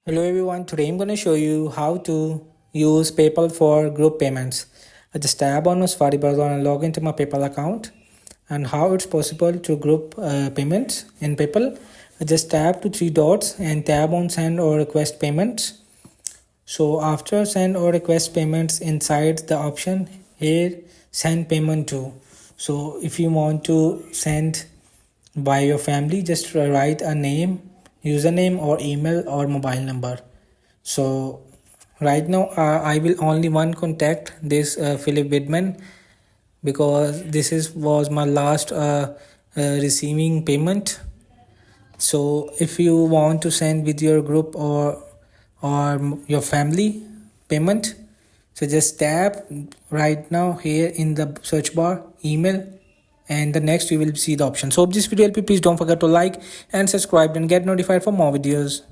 Hello everyone, today I'm going to show you how to use PayPal for group payments. I just tap on my Safari browser and log into my PayPal account and how it's possible to group payments in PayPal. I just tap to three dots and tap on send or request payments. So after send or request payments, inside the option here send payment to. So if you want to send by your family, just write a name, username or email or mobile number. So right now I will only one contact this Philip Widman, because this is was my last receiving payment. So if you want to send with your group or your family payment, so just tap right now here in the search bar email, and the next you will see the option. So hope this video help you. Please don't forget to like and subscribe and get notified for more videos.